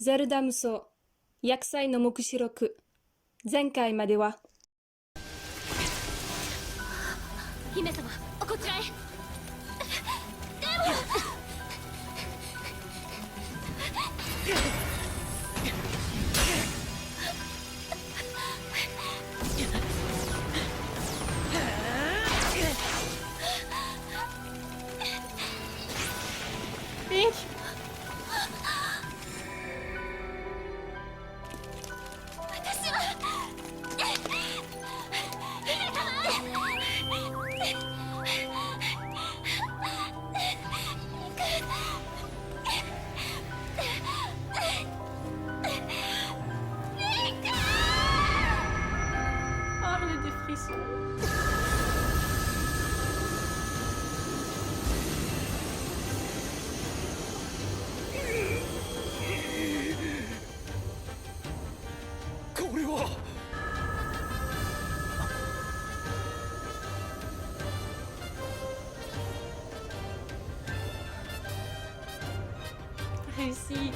ゼルダ無双薬剤の目視録前回までは姫様こちらへ。Link. Oh, j'ai des frissons. Réussi.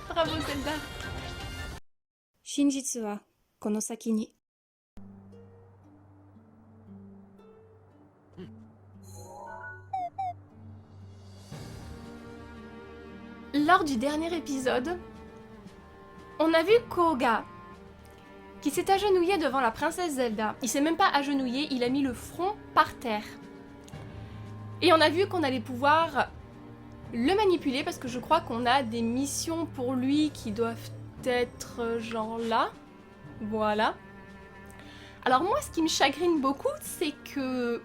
Bravo Zelda. 真実はこの先に。 Lors du dernier épisode, on a vu Koga qui s'est agenouillé devant la princesse Zelda. Il s'est même pas agenouillé, il a mis le front par terre. Et on a vu qu'on allait pouvoir le manipuler parce que je crois qu'on a des missions pour lui qui doivent être genre là. Voilà. Alors moi, ce qui me chagrine beaucoup, c'est que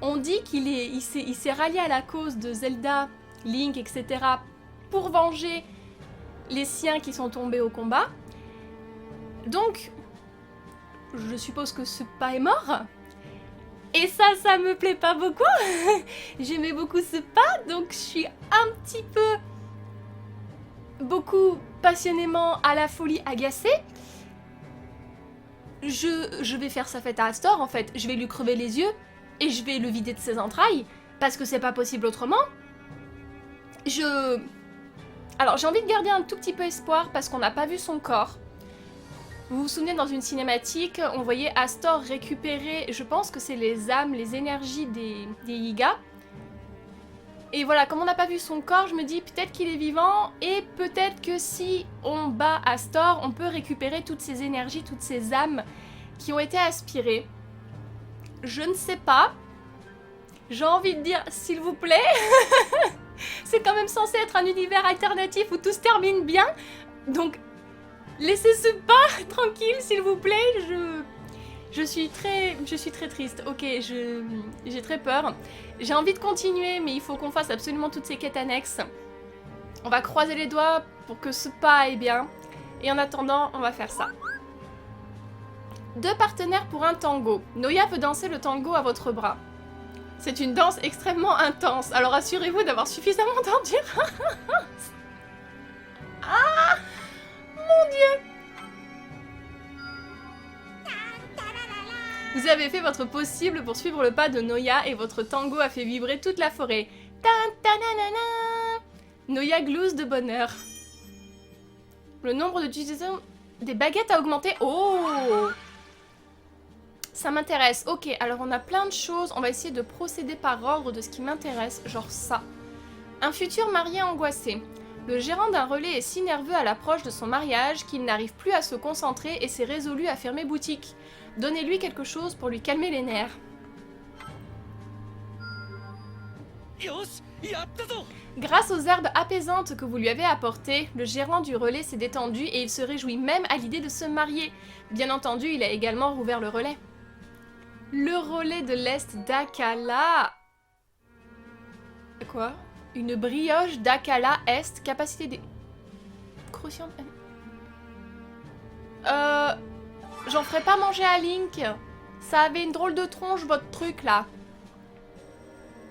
on dit qu'il s'est rallié à la cause de Zelda, Link, etc. pour venger les siens qui sont tombés au combat. Donc, je suppose que ce pas est mort. Et ça me plaît pas beaucoup. J'aimais beaucoup ce pas, donc je suis un petit peu, beaucoup passionnément à la folie agacée. Je vais faire sa fête à Astor, en fait. Je vais lui crever les yeux et je vais le vider de ses entrailles, parce que c'est pas possible autrement. Alors, j'ai envie de garder un tout petit peu espoir parce qu'on n'a pas vu son corps. Vous vous souvenez, dans une cinématique, on voyait Astor récupérer, je pense que c'est les âmes, les énergies des Yiga. Et voilà, comme on n'a pas vu son corps, je me dis peut-être qu'il est vivant et peut-être que si on bat Astor, on peut récupérer toutes ces énergies, toutes ces âmes qui ont été aspirées. Je ne sais pas. J'ai envie de dire, s'il vous plaît. C'est quand même censé être un univers alternatif où tout se termine bien. Donc, laissez ce pas tranquille, s'il vous plaît. Je suis très triste. Ok, j'ai très peur. J'ai envie de continuer, mais il faut qu'on fasse absolument toutes ces quêtes annexes. On va croiser les doigts pour que ce pas aille bien. Et en attendant, on va faire ça. 2 partenaires pour un tango. Noya veut danser le tango à votre bras. C'est une danse extrêmement intense, alors assurez-vous d'avoir suffisamment d'endurance. Ah, mon Dieu! Vous avez fait votre possible pour suivre le pas de Noya et votre tango a fait vibrer toute la forêt. Ta-ta-na-na-na. Noya glousse de bonheur. Le nombre d'utilisateurs des baguettes a augmenté. Oh! Ça m'intéresse. Ok, alors on a plein de choses. On va essayer de procéder par ordre de ce qui m'intéresse. Genre ça. Un futur marié angoissé. Le gérant d'un relais est si nerveux à l'approche de son mariage qu'il n'arrive plus à se concentrer et s'est résolu à fermer boutique. Donnez-lui quelque chose pour lui calmer les nerfs. Grâce aux herbes apaisantes que vous lui avez apportées, le gérant du relais s'est détendu et il se réjouit même à l'idée de se marier. Bien entendu, il a également rouvert le relais. Le relais de l'Est d'Akala. Quoi? Une brioche d'Akala Est, capacité des... Cruciante... J'en ferai pas manger à Link. Ça avait une drôle de tronche, votre truc, là.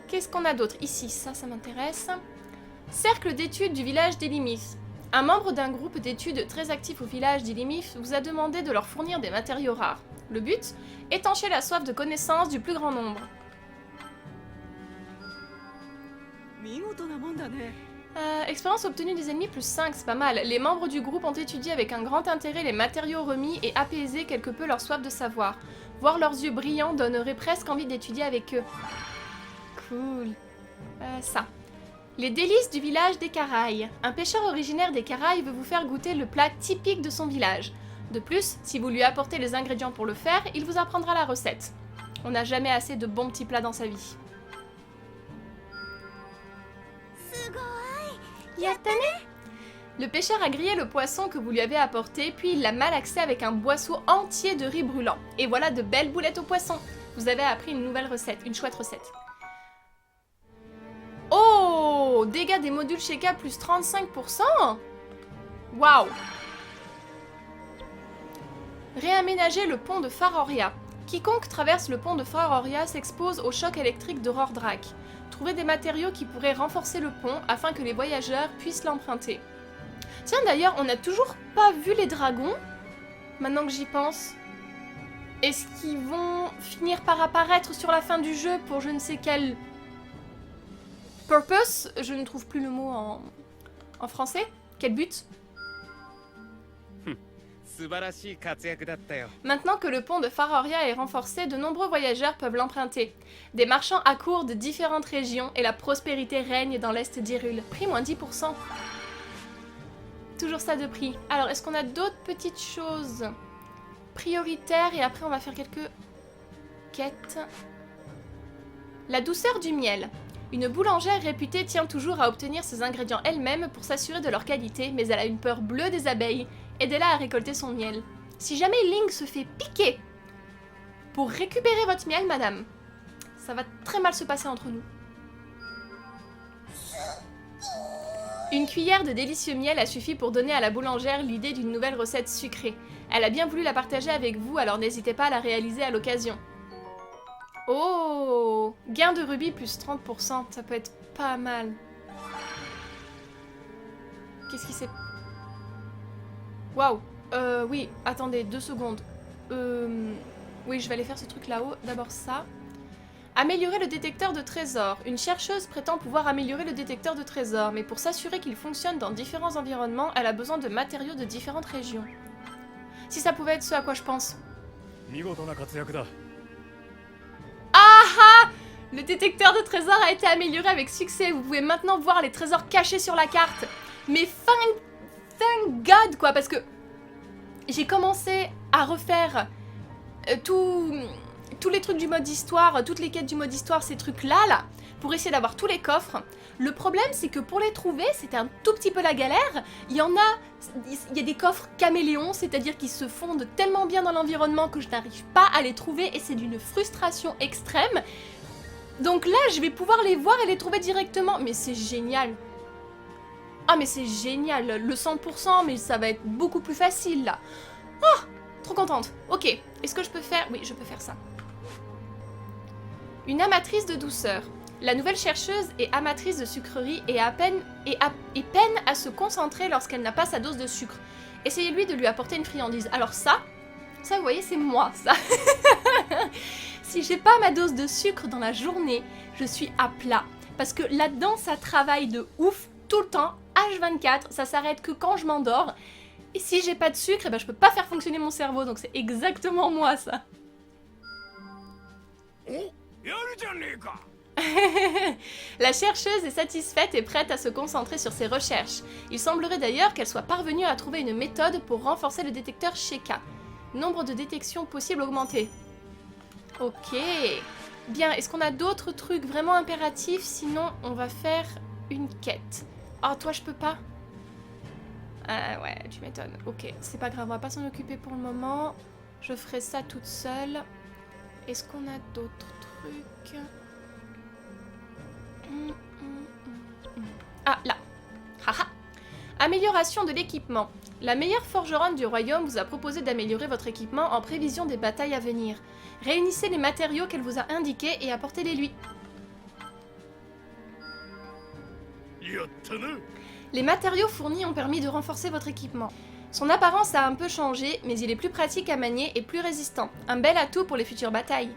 Qu'est-ce qu'on a d'autre? Ici, ça m'intéresse. Cercle d'études du village d'Elimith. Un membre d'un groupe d'études très actif au village d'Elimith vous a demandé de leur fournir des matériaux rares. Le but? Étancher la soif de connaissance du plus grand nombre. Expérience obtenue des ennemis plus 5, c'est pas mal. Les membres du groupe ont étudié avec un grand intérêt les matériaux remis et apaisé quelque peu leur soif de savoir. Voir leurs yeux brillants donnerait presque envie d'étudier avec eux. Cool. Ça. Les délices du village des Caraïbes. Un pêcheur originaire des Caraïbes veut vous faire goûter le plat typique de son village. De plus, si vous lui apportez les ingrédients pour le faire, il vous apprendra la recette. On n'a jamais assez de bons petits plats dans sa vie. Le pêcheur a grillé le poisson que vous lui avez apporté, puis il l'a malaxé avec un boisseau entier de riz brûlant. Et voilà de belles boulettes au poisson. Vous avez appris une nouvelle recette, une chouette recette. Oh! Dégâts des modules Sheikah plus 35%? Waouh! Réaménager le pont de Faroria. Quiconque traverse le pont de Faroria s'expose au choc électrique de Rordrak. Trouvez des matériaux qui pourraient renforcer le pont afin que les voyageurs puissent l'emprunter. Tiens d'ailleurs, on n'a toujours pas vu les dragons, maintenant que j'y pense. Est-ce qu'ils vont finir par apparaître sur la fin du jeu pour je ne sais quel purpose? Je ne trouve plus le mot en français. Quel but? Maintenant que le pont de Faroria est renforcé, de nombreux voyageurs peuvent l'emprunter. Des marchands accourent de différentes régions et la prospérité règne dans l'est d'Hyrule. Prix moins 10%. Toujours ça de prix. Alors, est-ce qu'on a d'autres petites choses prioritaires? Et après, on va faire quelques quêtes. La douceur du miel. Une boulangère réputée tient toujours à obtenir ses ingrédients elle-même pour s'assurer de leur qualité, mais elle a une peur bleue des abeilles. Aidez-la à récolter son miel. Si jamais Link se fait piquer pour récupérer votre miel, madame, ça va très mal se passer entre nous. Une cuillère de délicieux miel a suffi pour donner à la boulangère l'idée d'une nouvelle recette sucrée. Elle a bien voulu la partager avec vous, alors n'hésitez pas à la réaliser à l'occasion. Oh! Gain de rubis plus 30%, ça peut être pas mal. Qu'est-ce qui s'est... Waouh! Oui, attendez, 2 secondes. Oui, je vais aller faire ce truc là-haut. D'abord ça. Améliorer le détecteur de trésors. Une chercheuse prétend pouvoir améliorer le détecteur de trésors, mais pour s'assurer qu'il fonctionne dans différents environnements, elle a besoin de matériaux de différentes régions. Si ça pouvait être ce à quoi je pense. Ah! Le détecteur de trésors a été amélioré avec succès. Vous pouvez maintenant voir les trésors cachés sur la carte. Mais thank God, quoi, parce que j'ai commencé à refaire tous les trucs du mode histoire, toutes les quêtes du mode histoire, ces trucs-là, là, pour essayer d'avoir tous les coffres. Le problème, c'est que pour les trouver, c'était un tout petit peu la galère. Il y a des coffres caméléons, c'est-à-dire qu'ils se fondent tellement bien dans l'environnement que je n'arrive pas à les trouver et c'est d'une frustration extrême. Donc là, je vais pouvoir les voir et les trouver directement. Mais c'est génial. Ah, mais c'est génial. Le 100%, mais ça va être beaucoup plus facile, là. Oh, trop contente. Ok, est-ce que je peux faire... Oui, je peux faire ça. Une amatrice de douceur. La nouvelle chercheuse est amatrice de sucrerie et peine à se concentrer lorsqu'elle n'a pas sa dose de sucre. Essayez-lui de lui apporter une friandise. Alors ça, vous voyez, c'est moi, ça. Si j'ai pas ma dose de sucre dans la journée, je suis à plat. Parce que là-dedans, ça travaille de ouf, tout le temps, H24, ça s'arrête que quand je m'endors. Et si j'ai pas de sucre, eh ben, je peux pas faire fonctionner mon cerveau, donc c'est exactement moi, ça. La chercheuse est satisfaite et prête à se concentrer sur ses recherches. Il semblerait d'ailleurs qu'elle soit parvenue à trouver une méthode pour renforcer le détecteur Sheikah. Nombre de détections possibles augmenté. Ok. Bien, est-ce qu'on a d'autres trucs vraiment impératifs? Sinon, on va faire une quête. Ah, toi, je peux pas? Ah ouais, tu m'étonnes. Ok, c'est pas grave, on va pas s'en occuper pour le moment. Je ferai ça toute seule. Est-ce qu'on a d'autres trucs? Ah, là. Haha. Amélioration de l'équipement. La meilleure forgeronne du royaume vous a proposé d'améliorer votre équipement en prévision des batailles à venir. Réunissez les matériaux qu'elle vous a indiqués et apportez-les-lui. Les matériaux fournis ont permis de renforcer votre équipement. Son apparence a un peu changé, mais il est plus pratique à manier et plus résistant. Un bel atout pour les futures batailles.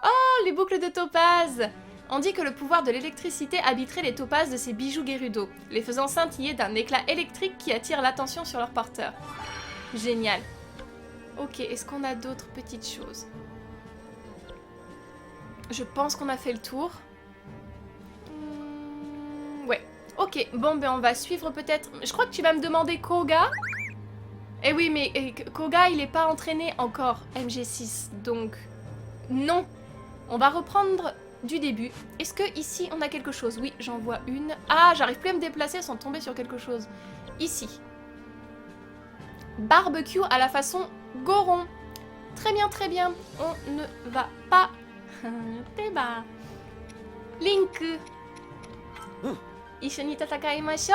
Oh, les boucles de topaz! On dit que le pouvoir de l'électricité habiterait les topazes de ces bijoux Gerudo, les faisant scintiller d'un éclat électrique qui attire l'attention sur leur porteur. Génial. Ok, est-ce qu'on a d'autres petites choses? Je pense qu'on a fait le tour. Ouais. Ok, bon, ben on va suivre peut-être... Je crois que tu vas me demander Koga. Eh oui, mais Koga, il n'est pas entraîné encore, MG6. Donc, non. On va reprendre du début. Est-ce que ici, on a quelque chose? Oui, j'en vois une. Ah, j'arrive plus à me déplacer sans tomber sur quelque chose. Ici. Barbecue à la façon Goron. Très bien, très bien. On ne va pas... Teba. Link. Ishoni tatakaimashou.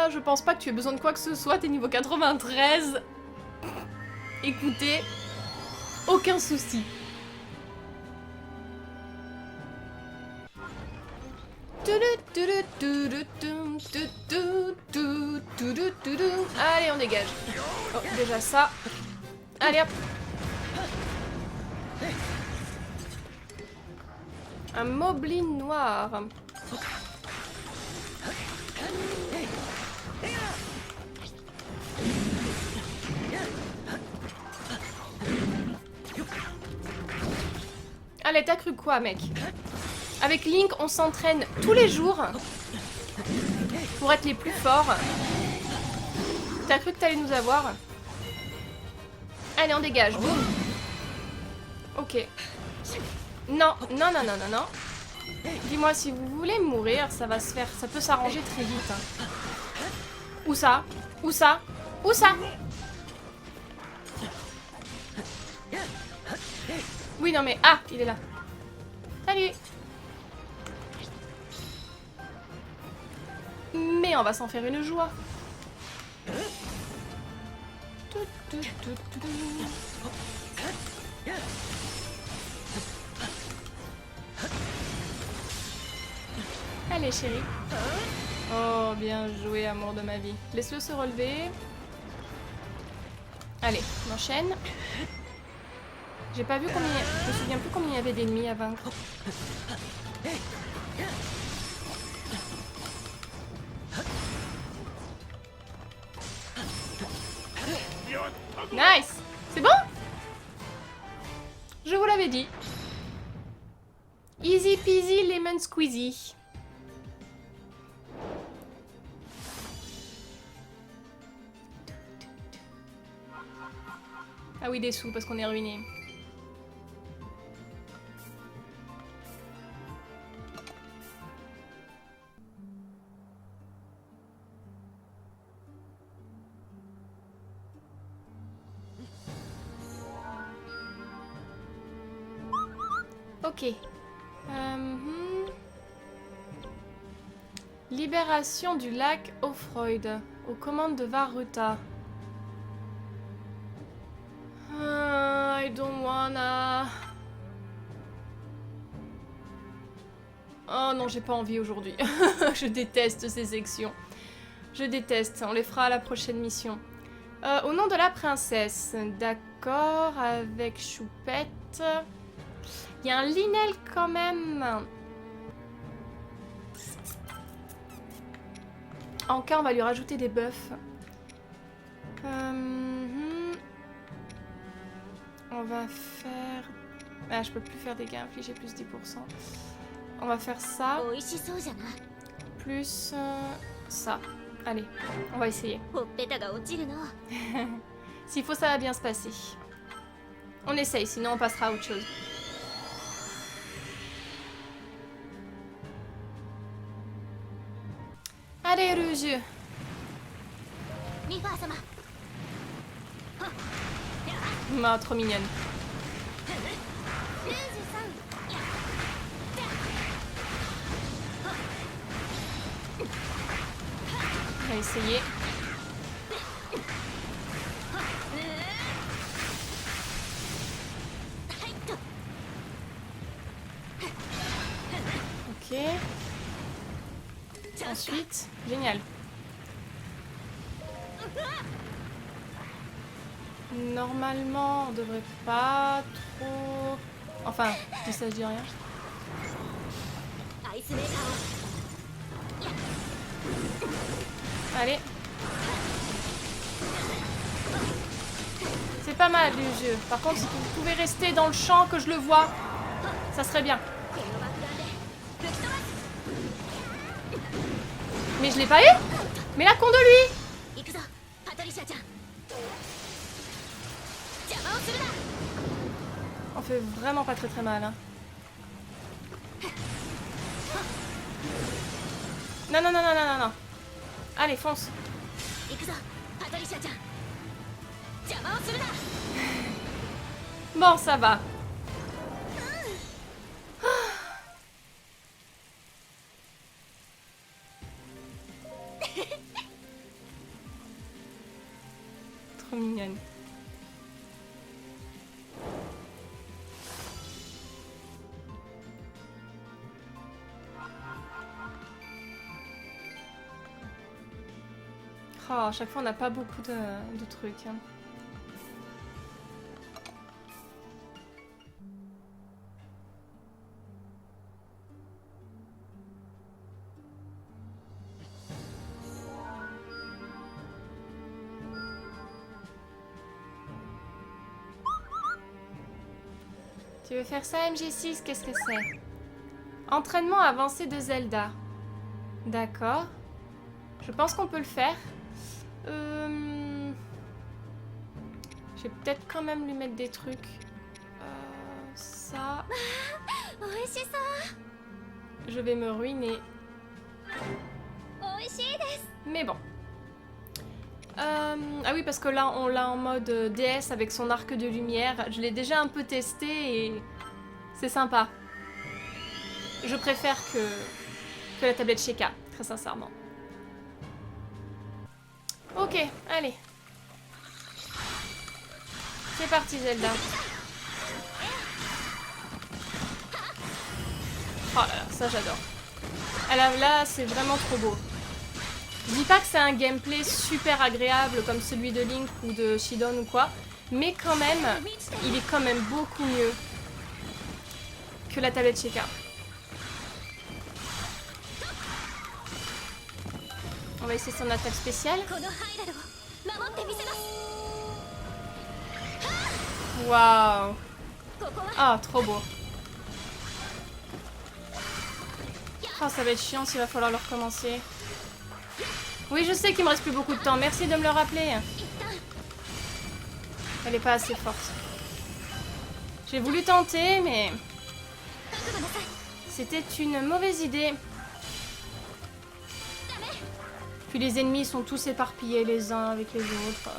Je pense pas que tu aies besoin de quoi que ce soit, t'es niveau 93. Écoutez, aucun souci. Allez, on dégage. Oh, déjà ça. Allez hop. Un moblin noir. Allez, t'as cru quoi, mec? Avec Link, on s'entraîne tous les jours pour être les plus forts. T'as cru que t'allais nous avoir? Allez, on dégage. Boum. Ok. Non, non, non, non, non, non. Dis-moi, si vous voulez mourir, ça va se faire. Ça peut s'arranger très vite. Hein. Où ça? Où ça? Où ça? Oui, non, mais... Ah, il est là. Salut. Mais on va s'en faire une joie. Allez, chérie. Oh, bien joué, amour de ma vie. Laisse-le se relever. Allez, on enchaîne. J'ai pas vu combien... Je me souviens plus combien il y avait d'ennemis à vaincre. Nice! C'est bon? Je vous l'avais dit. Easy peasy lemon squeezy. Ah oui, des sous parce qu'on est ruiné. Ok. Libération du lac Offroyd aux commandes de Varuta. I don't wanna... Oh non, j'ai pas envie aujourd'hui. Je déteste ces sections. Je déteste. On les fera à la prochaine mission. Au nom de la princesse. D'accord, avec Choupette. Il y a un Linel quand même. En cas, on va lui rajouter des buffs. On va faire... Ah, je peux plus faire des dégâts infligés plus 10%. On va faire ça. Plus ça. Allez, on va essayer. S'il faut, ça va bien se passer. On essaye, sinon on passera à autre chose. Allez, Rouge. Oh, trop mignonne. On va essayer. Ok. Ensuite, génial. Normalement, on devrait pas trop... Enfin, je dis ça, je dis rien. イスメーカーを Allez. C'est pas mal le jeu. Par contre, si vous pouvez rester dans le champ, que je le vois, ça serait bien. この爆弾で吹き飛ばす Mais je l'ai pas eu. Mais la con de lui. 行くぞパトリシアちゃん邪魔をするな On fait vraiment pas très très mal. Hein. Non, non, non, non, non, non, non. Allez, fonce. 行くぞパトリシアちゃん邪魔をするな Bon, ça va. Trop mignonne. Oh, à chaque fois, on n'a pas beaucoup de trucs. Hein. Tu veux faire ça, MG6? Qu'est-ce que c'est? Entraînement avancé de Zelda. D'accord. Je pense qu'on peut le faire. Je vais peut-être quand même lui mettre des trucs. Ça. 美味しそう Je vais me ruiner. 美味しいです Mais bon. Ah oui, parce que là, on l'a en mode DS avec son arc de lumière. Je l'ai déjà un peu testé et c'est sympa. Je préfère que la tablette Sheikah, très sincèrement. Ok, allez. C'est parti, Zelda. Oh là là, ça j'adore. Alors là, c'est vraiment trop beau. Je dis pas que c'est un gameplay super agréable comme celui de Link ou de Shidon ou quoi, mais quand même, il est quand même beaucoup mieux que la tablette Sheikah. On va essayer son attaque spéciale. このハイラルを守ってみせます Waouh! ここは Ah, trop beau. Oh, ça va être chiant s'il va falloir le recommencer. Oui, je sais qu'il me reste plus beaucoup de temps. Merci de me le rappeler. 一旦 Elle est pas assez forte. J'ai voulu tenter, mais 覚悟なさい c'était une mauvaise idée. Puis les ennemis sont tous éparpillés les uns avec les autres.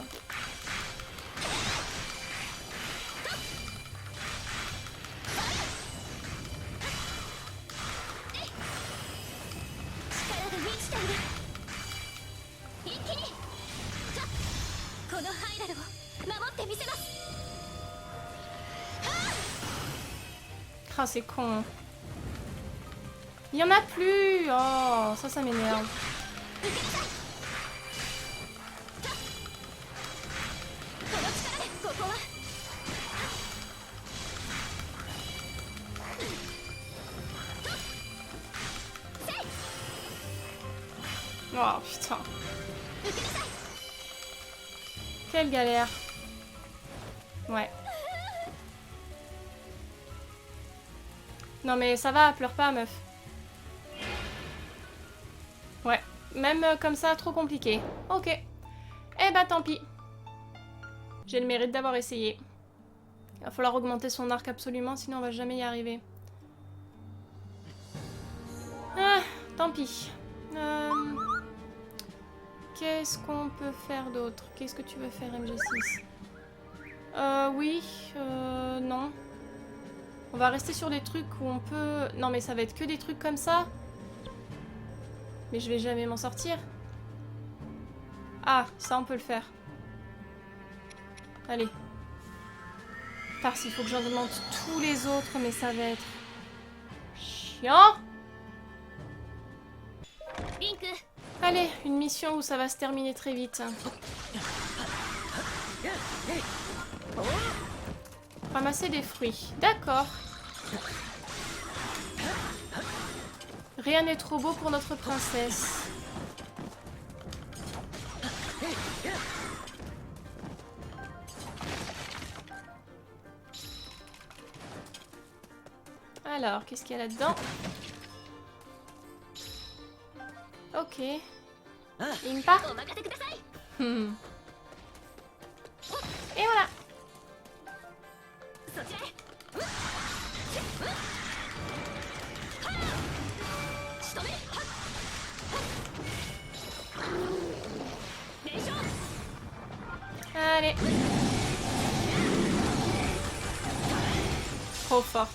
力が満ちている一気にこのハイラルを守ってみせます Ah, c'est con. Il y en a plus. Oh, ça m'énerve. 受けなさいこの力でここは Oh putain. 受けなさい Quelle galère. Ouais. Non mais ça va, pleure pas meuf. Ouais, même comme ça, trop compliqué. Ok. Eh bah tant pis. J'ai le mérite d'avoir essayé. Il va falloir augmenter son arc absolument, sinon on va jamais y arriver. Ah, tant pis. Qu'est-ce qu'on peut faire d'autre? Qu'est-ce que tu veux faire, MG6? Oui, non. On va rester sur des trucs où on peut... Non, mais ça va être que des trucs comme ça. Mais je vais jamais m'en sortir. Ah, ça, on peut le faire. Allez. Parce qu'il faut que j'en demande tous les autres, mais ça va être... chiant. リンク Allez, une mission où ça va se terminer très vite. Ramasser des fruits. D'accord. Rien n'est trop beau pour notre princesse. Alors, qu'est-ce qu'il y a là-dedans? Ok. Impa. Hmm. Et voilà. Allez. Trop forte.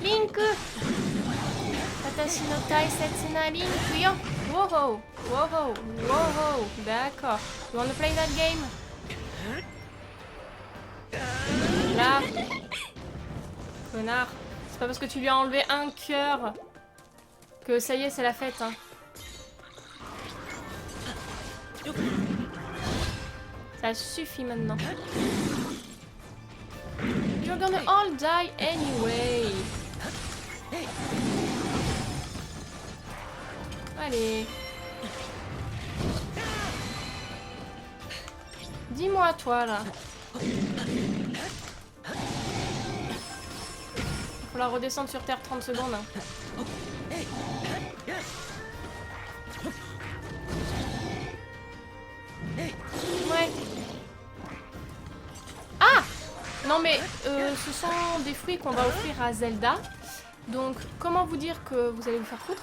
Link. Watashi no taisetsu na Link yo. Wow, wow, wow. D'accord. You wanna play that game? Là. Connard. C'est pas parce que tu lui as enlevé un cœur que ça y est, c'est la fête. Hein. Ça suffit maintenant. You're gonna all die anyway. Allez. Dis-moi toi là. Il faut la redescendre sur Terre 30 secondes. Hein. Ouais. Ah! Non mais ce sont des fruits qu'on va offrir à Zelda. Donc comment vous dire que vous allez vous faire foutre?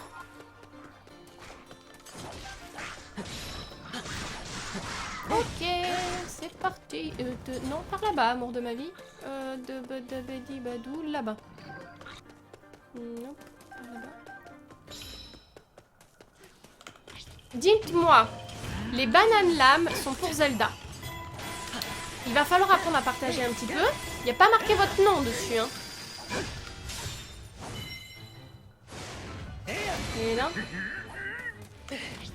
Ok, c'est parti. Non, par là-bas, amour de ma vie. De bedi badou, là-bas. Non, par là-bas. Dites-moi, les bananes lames sont pour Zelda. Il va falloir apprendre à partager un petit peu. Il n'y a pas marqué votre nom dessus. Hein. Et là.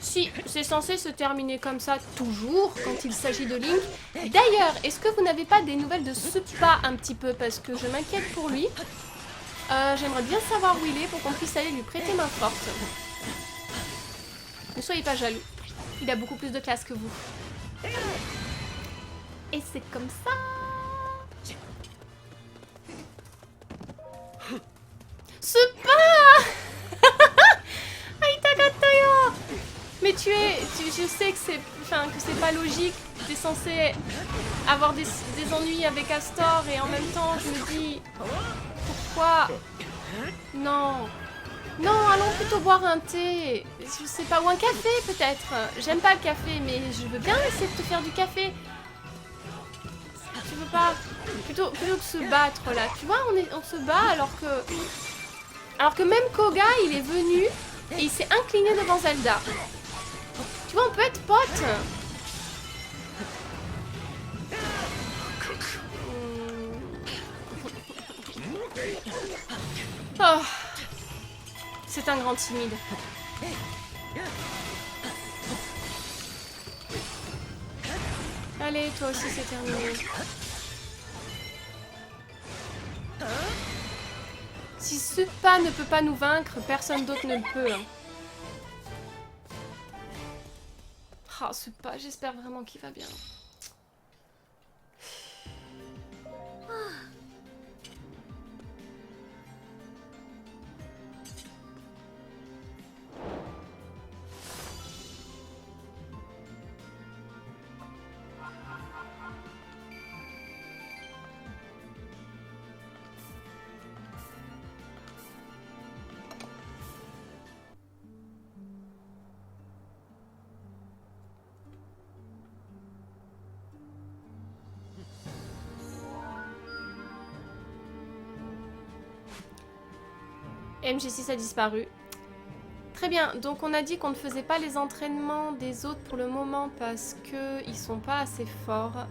Si, c'est censé se terminer comme ça toujours quand il s'agit de Link. D'ailleurs, est-ce que vous n'avez pas des nouvelles de Supa un petit peu? Parce que je m'inquiète pour lui. J'aimerais bien savoir où il est pour qu'on puisse aller lui prêter main forte. Ne soyez pas jaloux. Il a beaucoup plus de classe que vous. Et c'est comme ça. Supa! Mais je sais que c'est pas logique. T'es censé avoir des ennuis avec Astor et en même temps je me dis pourquoi? Non, non, allons plutôt boire un thé. Je sais pas, ou un café peut-être. J'aime pas le café, mais je veux bien essayer de te faire du café. Tu veux pas plutôt que se battre là. Tu vois, on se bat alors que même Koga il est venu et il s'est incliné devant Zelda. Tu vois, on peut être potes. Oh. C'est un grand timide. Allez, toi aussi c'est terminé. Si Supa ne peut pas nous vaincre, personne d'autre ne le peut. Ah, Supa, j'espère vraiment qu'il va bien. MG6 a disparu. Très bien, donc on a dit qu'on ne faisait pas les entraînements des autres pour le moment parce qu'ils sont pas assez forts.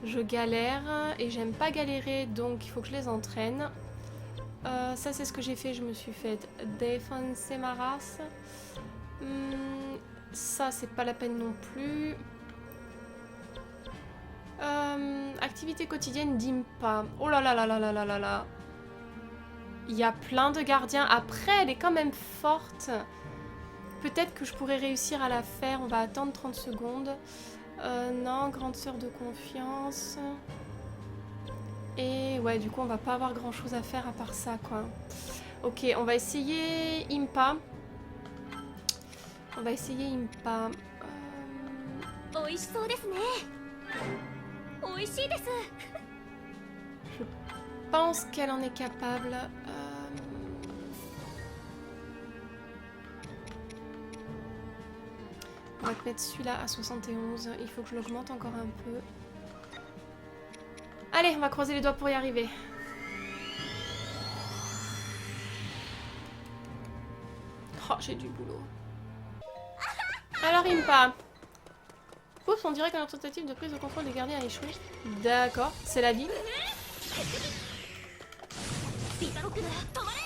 Je galère et j'aime pas galérer, donc il faut que je les entraîne. Ça c'est ce que j'ai fait, je me suis fait défoncer ma race. Ça c'est pas la peine non plus. Activité quotidienne d'Impa. Oh là là là là là là là là. Il y a plein de gardiens. Après, elle est quand même forte. Peut-être que je pourrais réussir à la faire. On va attendre 30 secondes. Non, grande sœur de confiance. Et ouais, du coup, on va pas avoir grand-chose à faire à part ça, quoi. Ok, on va essayer Impa. On va essayer Impa. 美味しそうですね美味しいです Je pense qu'elle en est capable. On va te mettre celui-là à 71. Il faut que je l'augmente encore un peu. Allez, on va croiser les doigts pour y arriver. Oh, j'ai du boulot. Alors, Impa. Oups, on dirait que notre tentative de prise de contrôle des gardiens a échoué. D'accord, c'est la vie. ビタロックなら止まれ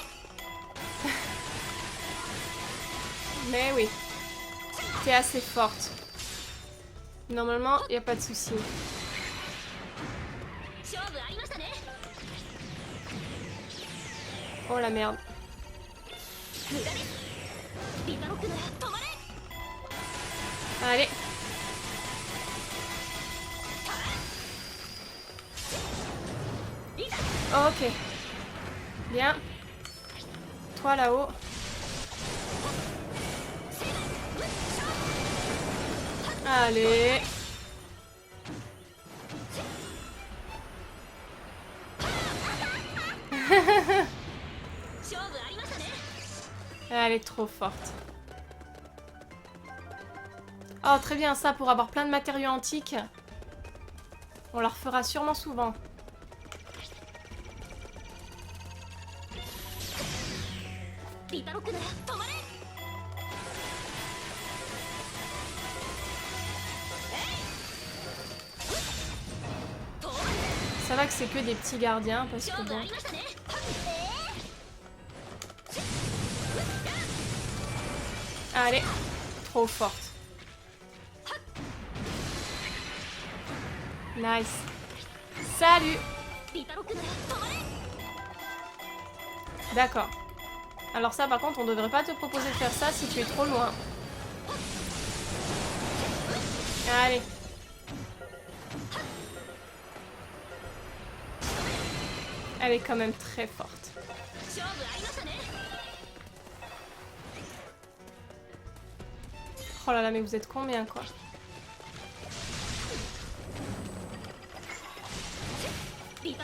Mais oui. T'es assez forte. Normalement, y a pas de souci. 勝負ありましたね Oh la merde. 無駄ですビタロックなら止まれ Allez. Ok. Bien. Toi là-haut. Allez. Elle est trop forte. Oh, très bien, ça, pour avoir plein de matériaux antiques. On la refera sûrement souvent. Ça va que c'est que des petits gardiens, parce que bon... Allez, trop forte. Nice. Salut. D'accord. Alors ça par contre on devrait pas te proposer de faire ça si tu es trop loin. Allez. Elle est quand même très forte. Oh là là, mais vous êtes combien quoi? Bien.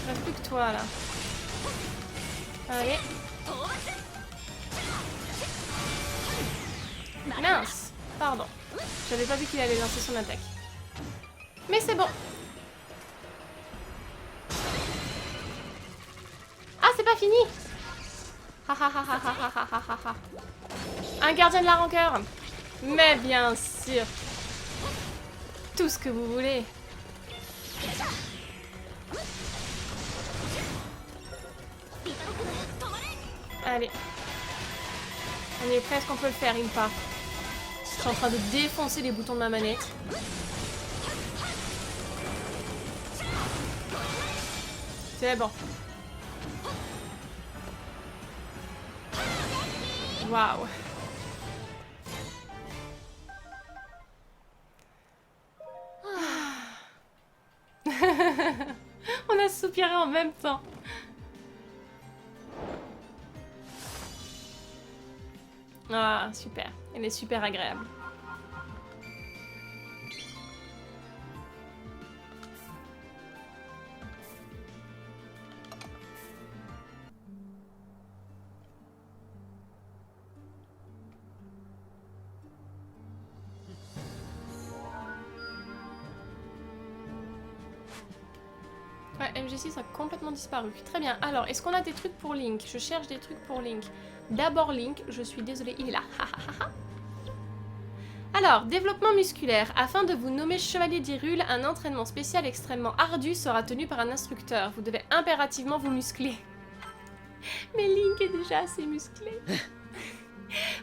Il reste plus que toi là. Allez. Mince. Pardon. J'avais pas vu qu'il allait lancer son attaque. Mais c'est bon. Ah, c'est pas fini. Un gardien de la rancœur. Mais bien sûr. Tout ce que vous voulez. Allez. On y est presque, on peut le faire, Impa. Je suis en train de défoncer les boutons de ma manette. C'est bon. Waouh. On a soupiré en même temps. Ah, super. Elle est super agréable. Ouais, MG6 a complètement disparu. Très bien. Alors, est-ce qu'on a des trucs pour Link? Je cherche des trucs pour Link. D'abord Link, je suis désolée, il est là. Alors, développement musculaire. Afin de vous nommer chevalier d'Hyrule, un entraînement spécial extrêmement ardu sera tenu par un instructeur. Vous devez impérativement vous muscler. Mais Link est déjà assez musclé.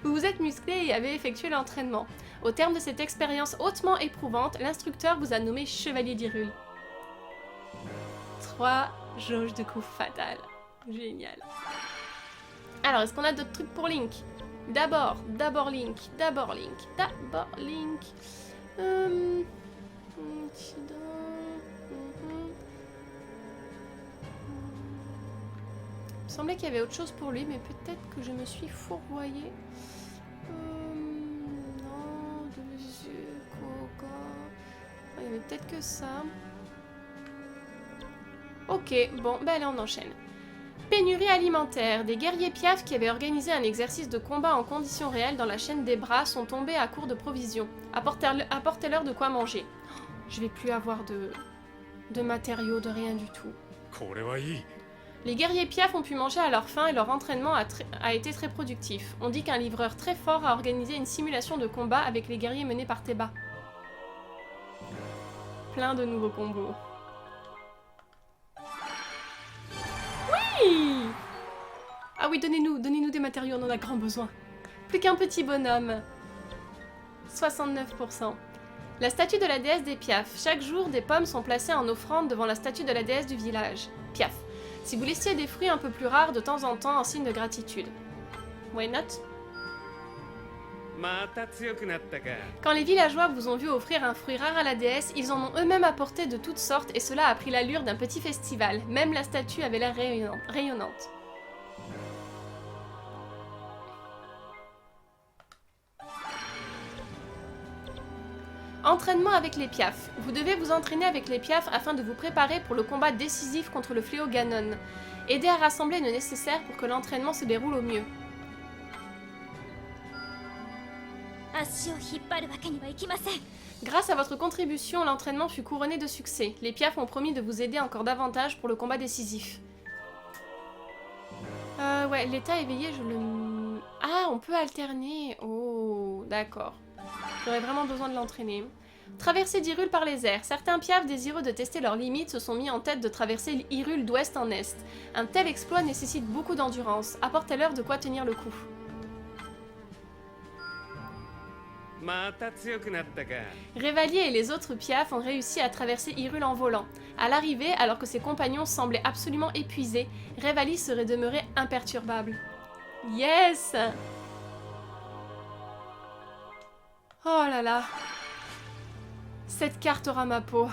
Vous vous êtes musclé et avez effectué l'entraînement. Au terme de cette expérience hautement éprouvante, l'instructeur vous a nommé chevalier d'Hyrule. 3 jauges de coups fatales. Génial. Alors, est-ce qu'on a d'autres trucs pour Link? D'abord Link. Il me semblait qu'il y avait autre chose pour lui, mais peut-être que je me suis fourvoyée. Non, Coca. Il y avait peut-être que ça. Ok, bon, ben allez, on enchaîne. Pénurie alimentaire. Des guerriers piafs qui avaient organisé un exercice de combat en conditions réelles dans la chaîne des bras sont tombés à court de provisions. Apportez-leur de quoi manger. Je vais plus avoir de matériaux, de rien du tout. Les guerriers piafs ont pu manger à leur faim et leur entraînement a été très productif. On dit qu'un livreur très fort a organisé une simulation de combat avec les guerriers menés par Teba. Plein de nouveaux combos. Oui! Ah oui, donnez-nous des matériaux, on en a grand besoin. Plus qu'un petit bonhomme. 69%. La statue de la déesse des Piaf. Chaque jour, des pommes sont placées en offrande devant la statue de la déesse du village. Piaf. Si vous laissiez des fruits un peu plus rares de temps en temps en signe de gratitude. Why not? Quand les villageois vous ont vu offrir un fruit rare à la déesse, ils en ont eux-mêmes apporté de toutes sortes et cela a pris l'allure d'un petit festival. Même la statue avait l'air rayonnante. Entraînement avec les Piaf. Vous devez vous entraîner avec les Piaf afin de vous préparer pour le combat décisif contre le fléau Ganon. Aidez à rassembler le nécessaire pour que l'entraînement se déroule au mieux. Grâce à votre contribution, l'entraînement fut couronné de succès. Les Piaf ont promis de vous aider encore davantage pour le combat décisif. Ouais, l'état éveillé, je le... Ah, on peut alterner. Oh, d'accord. J'aurais vraiment besoin de l'entraîner. Traverser d'Hyrule par les airs. Certains Piaf désireux de tester leurs limites se sont mis en tête de traverser Hyrule d'ouest en est. Un tel exploit nécessite beaucoup d'endurance. Apportez-leur de quoi tenir le coup. Revali et les autres Piaf ont réussi à traverser Hyrule en volant. À l'arrivée, alors que ses compagnons semblaient absolument épuisés, Revali serait demeuré imperturbable. Yes! Oh là là! Cette carte aura ma peau.